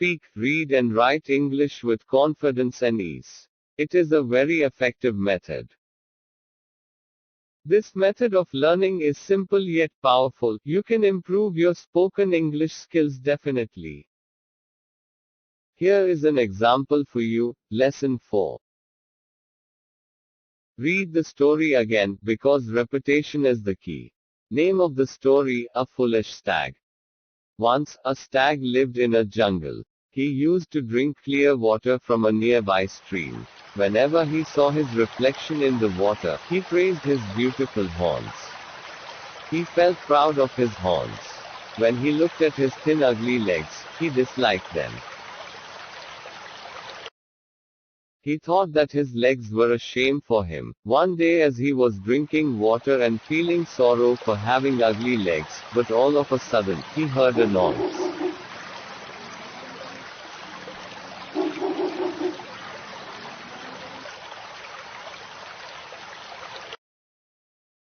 speak, read and write English with confidence and ease. It is a very effective method. This method of learning is simple yet powerful. You can improve your spoken English skills definitely. Here is an example for you. Lesson 4. Read the story again, because repetition is the key. Name of the story: A Foolish Stag. Once, a stag lived in a jungle. He used to drink clear water from a nearby stream. Whenever he saw his reflection in the water, he praised his beautiful horns. He felt proud of his horns. When he looked at his thin, ugly legs, he disliked them. He thought that his legs were a shame for him. One day, as he was drinking water and feeling sorrow for having ugly legs, but all of a sudden, he heard a noise.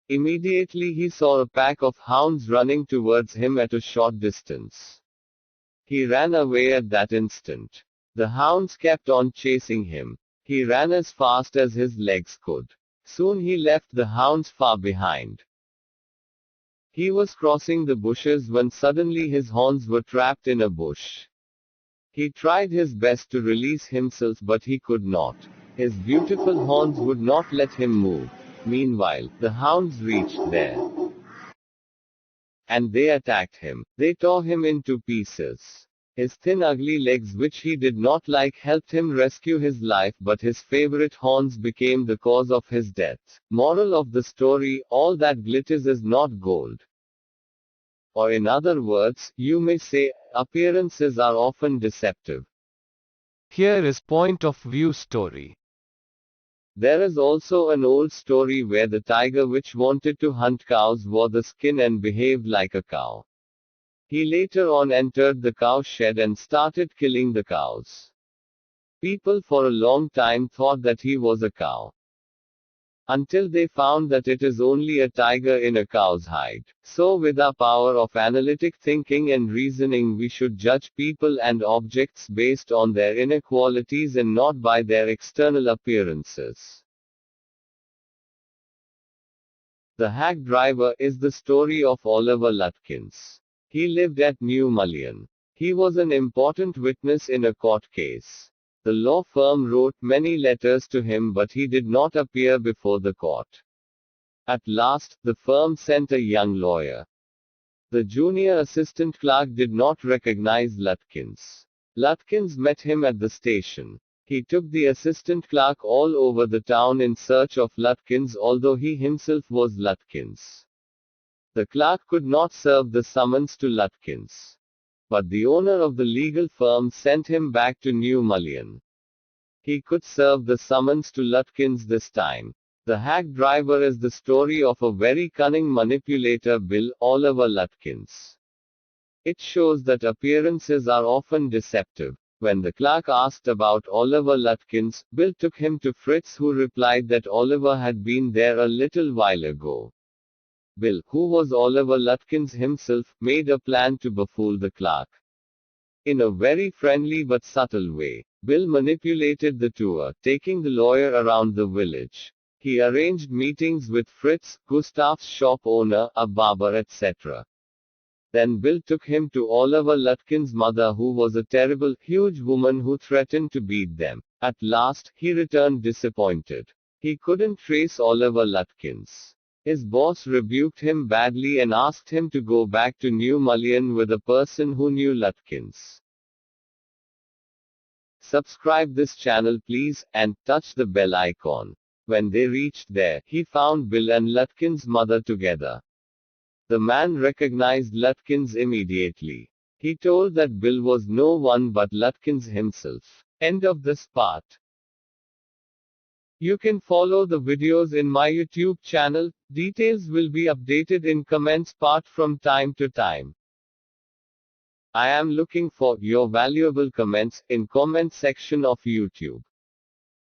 Immediately he saw a pack of hounds running towards him at a short distance. He ran away at that instant. The hounds kept on chasing him. He ran as fast as his legs could. Soon he left the hounds far behind. He was crossing the bushes when suddenly his horns were trapped in a bush. He tried his best to release himself, but he could not. His beautiful horns would not let him move. Meanwhile, the hounds reached there. And they attacked him. They tore him into pieces. His thin, ugly legs, which he did not like, helped him rescue his life, but his favorite horns became the cause of his death. Moral of the story: all that glitters is not gold. Or in other words, you may say, appearances are often deceptive. Here is point of view story. There is also an old story where the tiger, which wanted to hunt cows, wore the skin and behaved like a cow. He later on entered the cow shed and started killing the cows. People for a long time thought that he was a cow, until they found that it is only a tiger in a cow's hide. So with our power of analytic thinking and reasoning, we should judge people and objects based on their inner qualities and not by their external appearances. The Hack Driver is the story of Oliver Lutkins. He lived at New Mullion. He was an important witness in a court case. The law firm wrote many letters to him, but he did not appear before the court. At last, the firm sent a young lawyer. The junior assistant clerk did not recognize Lutkins. Lutkins met him at the station. He took the assistant clerk all over the town in search of Lutkins, although he himself was Lutkins. The clerk could not serve the summons to Lutkins. But the owner of the legal firm sent him back to New Mullion. He could serve the summons to Lutkins this time. The Hack Driver is the story of a very cunning manipulator, Bill Oliver Lutkins. It shows that appearances are often deceptive. When the clerk asked about Oliver Lutkins, Bill took him to Fritz, who replied that Oliver had been there a little while ago. Bill, who was Oliver Lutkins himself, made a plan to befool the clerk. In a very friendly but subtle way, Bill manipulated the tour, taking the lawyer around the village. He arranged meetings with Fritz, Gustav's shop owner, a barber, etc. Then Bill took him to Oliver Lutkins' mother, who was a terrible, huge woman who threatened to beat them. At last, he returned disappointed. He couldn't trace Oliver Lutkins. His boss rebuked him badly and asked him to go back to New Mullion with a person who knew Lutkins. Subscribe this channel please, and touch the bell icon. When they reached there, he found Bill and Lutkins' mother together. The man recognized Lutkins immediately. He told that Bill was no one but Lutkins himself. End of this part. You can follow the videos in my YouTube channel. Details will be updated in comments part from time to time. I am looking for your valuable comments in comment section of YouTube.